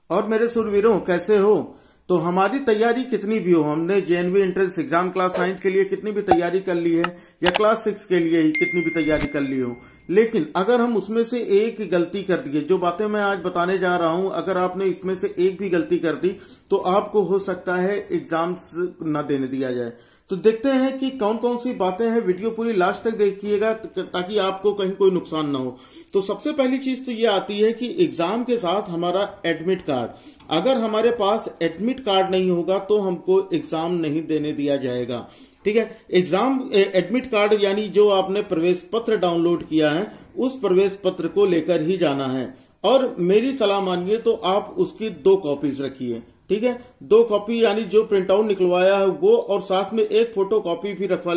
और मेरे सुरवीरों, कैसे हो? तो हमारी तैयारी कितनी भी हो, हमने जेएनवी एंट्रेंस एग्जाम क्लास 9 के लिए कितनी भी तैयारी कर ली है या क्लास 6 के लिए ही कितनी भी तैयारी कर ली हो, लेकिन अगर हम उसमें से एक गलती कर दिए, जो बातें मैं आज बताने जा रहा हूं, अगर आपने इसमें से एक भी गलती कर दी तो आपको हो सकता है एग्जाम्स न देने दिया जाए। तो देखते हैं कि कौन कौन सी बातें हैं। वीडियो पूरी लास्ट तक देखिएगा ताकि आपको कहीं कोई नुकसान ना हो। तो सबसे पहली चीज तो ये आती है कि एग्जाम के साथ हमारा एडमिट कार्ड, अगर हमारे पास एडमिट कार्ड नहीं होगा तो हमको एग्जाम नहीं देने दिया जाएगा। ठीक है, एग्जाम एडमिट कार्ड यानी जो आपने प्रवेश पत्र डाउनलोड किया है उस प्रवेश पत्र को लेकर ही जाना है, और मेरी सलाह मानिए तो आप उसकी 2 कॉपीज रखिए। ठीक है, 2 कॉपी यानी जो प्रिंट आउट निकलवाया है वो, और साथ में एक फोटो कॉपी भी रख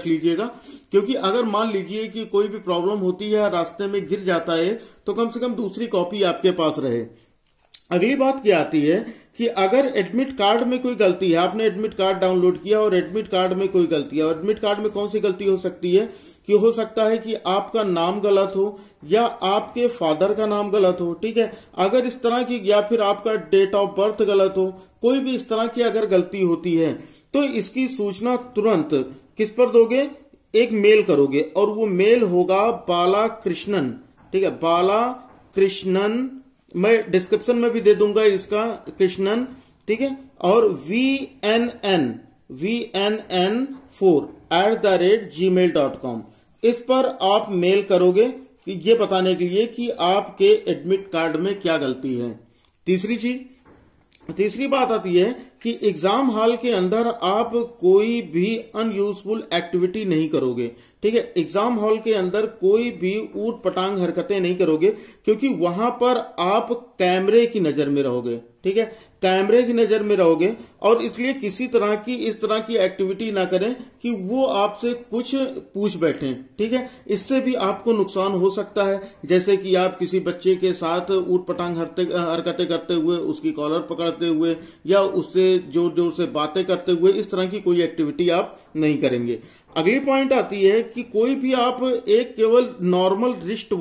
लीजिएगा, क्योंकि अगर मान लीजिए कि कोई भी प्रॉब्लम होती है, रास्ते में गिर जाता है, तो कम से कम दूसरी कॉपी आपके पास रहे। अगली बात क्या आती है कि अगर एडमिट कार्ड में कोई गलती है, आपने एडमिट कार्ड डाउनलोड किया और एडमिट कार्ड में कोई गलती है, और एडमिट कार्ड में कौन सी गलती हो सकती है कि हो सकता है कि आपका नाम गलत हो या आपके फादर का नाम गलत हो। ठीक है, अगर इस तरह की, या फिर आपका डेट ऑफ बर्थ गलत हो, कोई भी इस तरह की अगर गलती होती है तो इसकी सूचना तुरंत किस पर दोगे? एक मेल करोगे, और वो मेल होगा बाला कृष्णन। ठीक है, बाला कृष्णन, मैं डिस्क्रिप्शन में भी दे दूंगा इसका, कृष्णन। ठीक है, और vnn4@gmail.com, इस पर आप मेल करोगे कि ये बताने के लिए कि आपके एडमिट कार्ड में क्या गलती है। तीसरी बात आती है कि एग्जाम हॉल के अंदर आप कोई भी अनयूजफुल एक्टिविटी नहीं करोगे। ठीक है, एग्जाम हॉल के अंदर कोई भी ऊट पटांग हरकतें नहीं करोगे, क्योंकि वहां पर आप कैमरे की नजर में रहोगे। ठीक है, कैमरे की नजर में रहोगे, और इसलिए किसी तरह की इस तरह की एक्टिविटी ना करें कि वो आपसे कुछ पूछ बैठें। ठीक है, इससे भी आपको नुकसान हो सकता है, जैसे कि आप किसी बच्चे के साथ ऊट पटांग हरकतें करते हुए, उसकी कॉलर पकड़ते हुए या उससे जोर जोर से बातें करते हुए, इस तरह की कोई एक्टिविटी आप नहीं करेंगे। अगली पॉइंट आती है कि कोई भी आप एक केवल नॉर्मल रिस्ट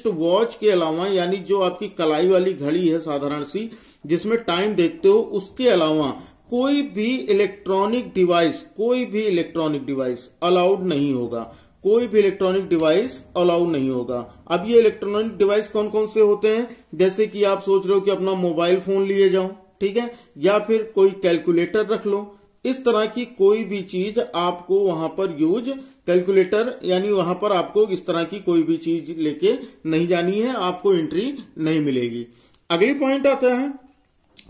वॉच के अलावा, यानी जो आपकी कलाई वाली घड़ी है साधारण सी जिसमें टाइम देखते हो, उसके अलावा कोई भी इलेक्ट्रॉनिक डिवाइस अलाउड नहीं होगा। अब ये इलेक्ट्रॉनिक डिवाइस कौन कौन से होते हैं? जैसे कि आप सोच रहे हो कि अपना मोबाइल फोन लिए जाओ, ठीक है, या फिर कोई कैलकुलेटर रख लो। इस तरह की कोई भी चीज आपको वहां पर कैलकुलेटर यानी वहां पर आपको इस तरह की कोई भी चीज लेके नहीं जानी है, आपको एंट्री नहीं मिलेगी। अगली पॉइंट आता है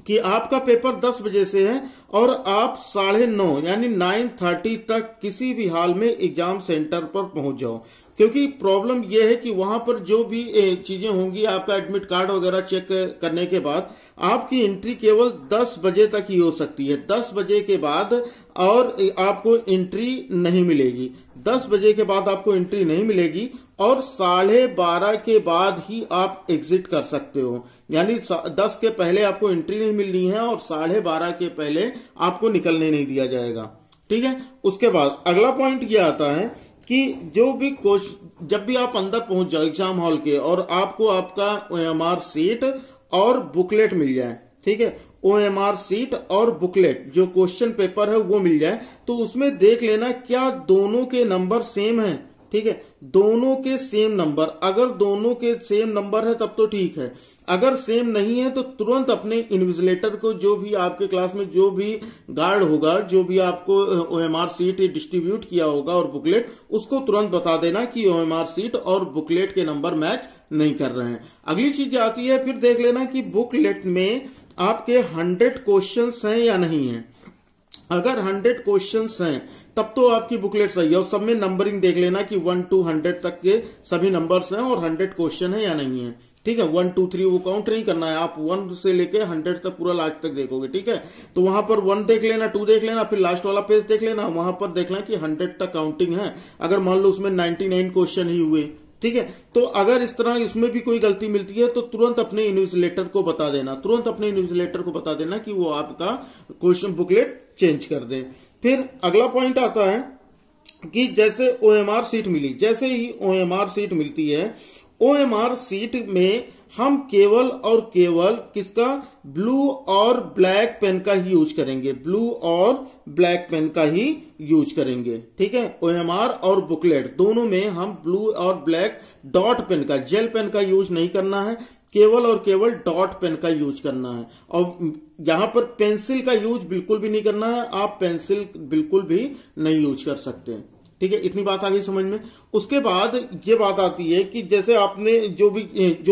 कि आपका पेपर 10 बजे से है और आप 9:30 यानी 9:30 तक किसी भी हाल में एग्जाम सेंटर पर पहुंच जाओ, क्योंकि प्रॉब्लम यह है कि वहां पर जो भी चीजें होंगी, आपका एडमिट कार्ड वगैरह चेक करने के बाद आपकी एंट्री केवल 10 बजे तक ही हो सकती है। 10 बजे के बाद और आपको एंट्री नहीं मिलेगी। 10 बजे के बाद आपको एंट्री नहीं मिलेगी, और 12:30 के बाद ही आप एग्जिट कर सकते हो। यानी 10 के पहले आपको एंट्री नहीं मिलनी है और 12:30 के पहले आपको निकलने नहीं दिया जाएगा। ठीक है, उसके बाद अगला पॉइंट ये आता है कि जब भी आप अंदर पहुंच जाओ एग्जाम हॉल के, और आपको आपका OMR सीट और बुकलेट मिल जाए, ठीक है, OMR सीट और बुकलेट जो क्वेश्चन पेपर है वो मिल जाए, तो उसमें देख लेना क्या दोनों के नंबर सेम है। ठीक है, दोनों के सेम नंबर, अगर दोनों के सेम नंबर है तब तो ठीक है, अगर सेम नहीं है तो तुरंत अपने इन्विजिलेटर को, जो भी आपके क्लास में जो भी गार्ड होगा, जो भी आपको OMR सीट डिस्ट्रीब्यूट किया होगा और बुकलेट, उसको तुरंत बता देना कि OMR सीट और बुकलेट के नंबर मैच नहीं कर रहे हैं। अगली चीज आती है, फिर देख लेना कि बुकलेट में आपके 100 क्वेश्चंस हैं या नहीं है। अगर 100 क्वेश्चंस हैं तब तो आपकी बुकलेट सही है, और सब में नंबरिंग देख लेना कि 1 to 100 तक के सभी नंबर्स हैं और 100 क्वेश्चन है या नहीं है। ठीक है, 1 2 3 वो काउंट नहीं करना है, आप 1 से लेके 100 तक पूरा लास्ट तक देखोगे। ठीक है, तो वहां पर 1 देख लेना, 2 देख लेना, फिर लास्ट वाला पेज देख लेना, वहां पर देखना कि 100 तक काउंटिंग है। अगर मान लो उसमें 99 क्वेश्चन ही हुए, ठीक है, तो अगर इस तरह इसमें भी कोई गलती मिलती है तो तुरंत अपने इन्विजिलेटर को बता देना, कि वो आपका क्वेश्चन बुकलेट चेंज कर दे। फिर अगला पॉइंट आता है कि जैसे OMR सीट मिली, जैसे ही OMR सीट मिलती है, OMR सीट में हम केवल और केवल किसका, ब्लू और ब्लैक पेन का ही यूज करेंगे, ब्लू और ब्लैक पेन का ही यूज करेंगे। ठीक है, OMR और बुकलेट दोनों में हम ब्लू और ब्लैक डॉट पेन का, जेल पेन का यूज नहीं करना है, केवल और केवल डॉट पेन का यूज करना है। और यहां पर पेंसिल का यूज बिल्कुल भी नहीं करना है, आप पेंसिल बिल्कुल भी नहीं यूज कर सकते। ठीक है, इतनी बात आ गई समझ में। उसके बाद ये बात आती है कि जैसे आपने जो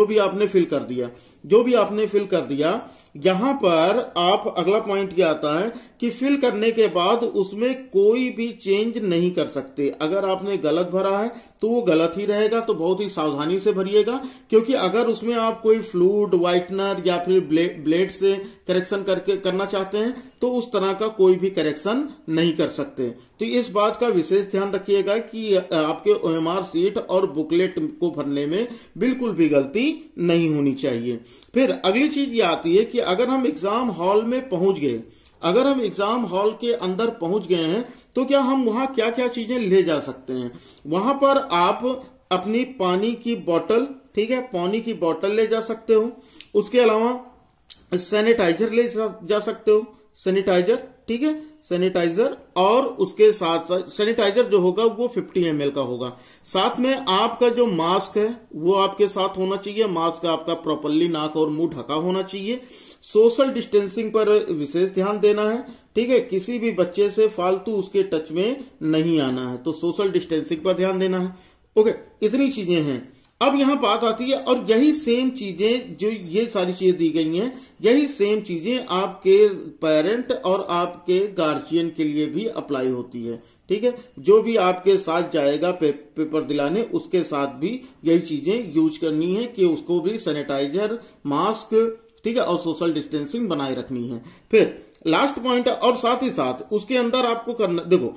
भी आपने फिल कर दिया, यहां पर आप अगला पॉइंट ये आता है कि फिल करने के बाद उसमें कोई भी चेंज नहीं कर सकते। अगर आपने गलत भरा है तो वो गलत ही रहेगा, तो बहुत ही सावधानी से भरिएगा, क्योंकि अगर उसमें आप कोई फ्लूइड, व्हाइटनर या फिर ब्लेड से करेक्शन करना चाहते हैं तो उस तरह का कोई भी करेक्शन नहीं कर सकते। तो इस बात का विशेष ध्यान रखिएगा कि आपके OMR सीट और बुकलेट को भरने में बिल्कुल भी गलती नहीं होनी चाहिए। फिर अगली चीज ये आती है कि अगर हम एग्जाम हॉल में पहुंच गए, अगर हम एग्जाम हॉल के अंदर पहुंच गए हैं तो क्या हम वहां क्या क्या चीजें ले जा सकते हैं। वहां पर आप अपनी पानी की बोतल, ठीक है, पानी की बोतल ले जा सकते हो। उसके अलावा सैनिटाइजर ले जा सकते हो, सैनिटाइजर, ठीक है, सैनिटाइजर। और उसके साथ साथ सैनिटाइजर जो होगा वो 50 ml का होगा। साथ में आपका जो मास्क है वो आपके साथ होना चाहिए, मास्क आपका प्रॉपरली नाक और मुंह ढका होना चाहिए। सोशल डिस्टेंसिंग पर विशेष ध्यान देना है, ठीक है, किसी भी बच्चे से फालतू उसके टच में नहीं आना है, तो सोशल डिस्टेंसिंग पर ध्यान देना है। ओके, इतनी चीजें हैं। अब यहां बात आती है, और यही सेम चीजें, जो ये सारी चीजें दी गई हैं, यही सेम चीजें आपके पेरेंट और आपके गार्जियन के लिए भी अप्लाई होती है। ठीक है, जो भी आपके साथ जाएगा पेपर दिलाने, उसके साथ भी यही चीजें यूज करनी है कि उसको भी सैनिटाइजर, मास्क, ठीक है, और सोशल डिस्टेंसिंग बनाए रखनी है। फिर लास्ट पॉइंट है, और साथ ही साथ उसके अंदर आपको करना, देखो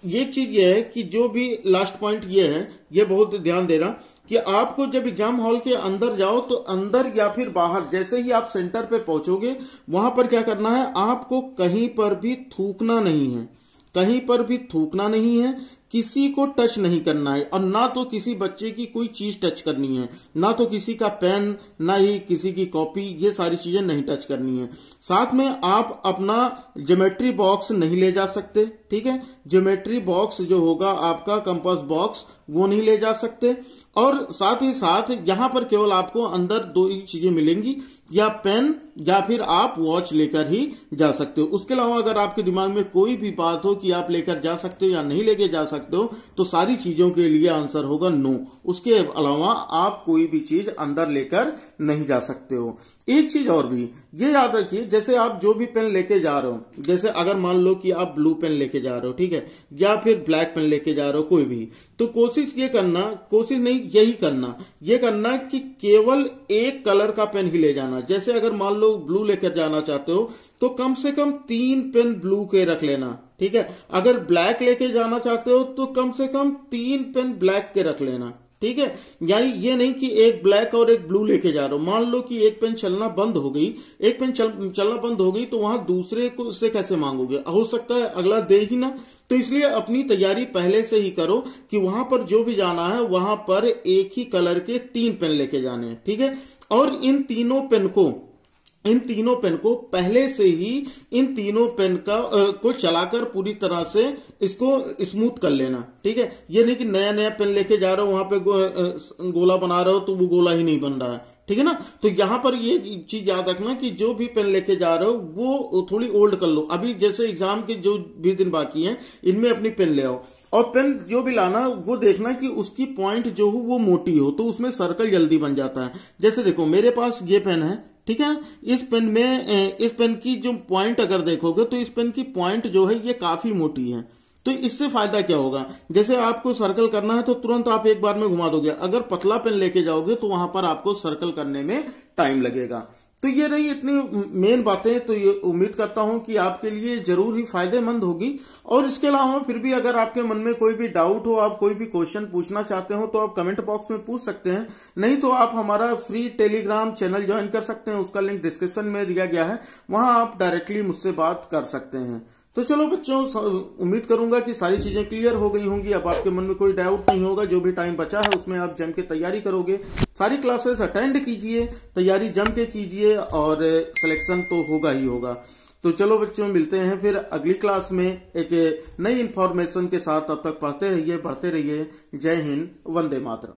ये चीज ये है कि जो भी लास्ट पॉइंट ये है, ये बहुत ध्यान देना कि आपको जब एग्जाम हॉल के अंदर जाओ तो अंदर या फिर बाहर, जैसे ही आप सेंटर पे पहुंचोगे वहां पर क्या करना है, आपको कहीं पर भी थूकना नहीं है, कहीं पर भी थूकना नहीं है, किसी को टच नहीं करना है, और ना तो किसी बच्चे की कोई चीज टच करनी है, ना तो किसी का पेन, ना ही किसी की कॉपी, ये सारी चीजें नहीं टच करनी है। साथ में आप अपना ज्योमेट्री बॉक्स नहीं ले जा सकते, ठीक है, ज्योमेट्री बॉक्स जो होगा आपका कंपास बॉक्स, वो नहीं ले जा सकते। और साथ ही साथ यहां पर केवल आपको अंदर दो ही चीजें मिलेंगी, या पेन या फिर आप वॉच लेकर ही जा सकते हो। उसके अलावा अगर आपके दिमाग में कोई भी बात हो कि आप लेकर जा सकते हो या नहीं लेके जा सकते हो, तो सारी चीजों के लिए आंसर होगा नो। उसके अलावा आप कोई भी चीज अंदर लेकर नहीं जा सकते हो। एक चीज और भी ये याद रखिए, जैसे आप जो भी पेन लेके जा रहे हो, जैसे अगर मान लो कि आप ब्लू पेन लेके जा रहे हो, ठीक है, या फिर ब्लैक पेन लेके जा रहे हो, कोई भी, तो कोशिश ये करना, कोशिश नहीं यही करना, ये करना कि केवल एक कलर का पेन ही ले जाना। जैसे अगर मान लो ब्लू लेकर जाना चाहते हो तो कम से कम 3 पेन ब्लू के रख लेना, ठीक है। अगर ब्लैक लेके जाना चाहते हो तो कम से कम 3 पेन ब्लैक के रख लेना, ठीक है। यानी ये नहीं कि एक ब्लैक और एक ब्लू लेके जा रहे हो, मान लो कि एक पेन चलना बंद हो गई, एक पेन चलना बंद हो गई, तो वहां दूसरे को से कैसे मांगोगे, हो सकता है अगला दे ही ना। तो इसलिए अपनी तैयारी पहले से ही करो कि वहां पर जो भी जाना है वहां पर एक ही कलर के 3 पेन लेके जाने हैं, ठीक है। और इन तीनों पेन को पहले से ही इन तीनों पेन को चलाकर पूरी तरह से इसको स्मूथ कर लेना, ठीक है। ये नहीं कि नया नया पेन लेके जा रहे हो, वहां पे गोला बना रहे हो तो वो गोला ही नहीं बन रहा है, ठीक है ना। तो यहां पर ये चीज याद रखना कि जो भी पेन लेके जा रहे हो वो थोड़ी ओल्ड कर लो। अभी जैसे एग्जाम के जो भी दिन बाकी हैं, इनमें अपनी पेन ले आओ, और पेन जो भी लाना वो देखना कि उसकी पॉइंट जो हो वो मोटी हो, तो उसमें सर्कल जल्दी बन जाता है। जैसे देखो मेरे पास ये पेन है, ठीक है, इस पेन की जो पॉइंट अगर देखोगे तो इस पेन की पॉइंट जो है ये काफी मोटी है। तो इससे फायदा क्या होगा, जैसे आपको सर्कल करना है तो तुरंत आप एक बार में घुमा दोगे, अगर पतला पेन लेके जाओगे तो वहां पर आपको सर्कल करने में टाइम लगेगा। तो ये रही इतनी मेन बातें, तो ये उम्मीद करता हूं कि आपके लिए जरूर ही फायदेमंद होगी। और इसके अलावा फिर भी अगर आपके मन में कोई भी डाउट हो, आप कोई भी क्वेश्चन पूछना चाहते हो तो आप कमेंट बॉक्स में पूछ सकते हैं, नहीं तो आप हमारा फ्री टेलीग्राम चैनल ज्वाइन कर सकते हैं, उसका लिंक डिस्क्रिप्शन में दिया गया है, वहां आप डायरेक्टली मुझसे बात कर सकते हैं। तो चलो बच्चों, उम्मीद करूंगा कि सारी चीजें क्लियर हो गई होंगी। अब आपके मन में कोई डाउट नहीं होगा। जो भी टाइम बचा है उसमें आप जम के तैयारी करोगे। सारी क्लासेस अटेंड कीजिए, तैयारी जम के कीजिए और सिलेक्शन तो होगा ही होगा। तो चलो बच्चों, मिलते हैं फिर अगली क्लास में एक नई इंफॉर्मेशन के साथ। तब तक पढ़ते रहिए, बढ़ते रहिए। जय हिंद, वंदे मातरम।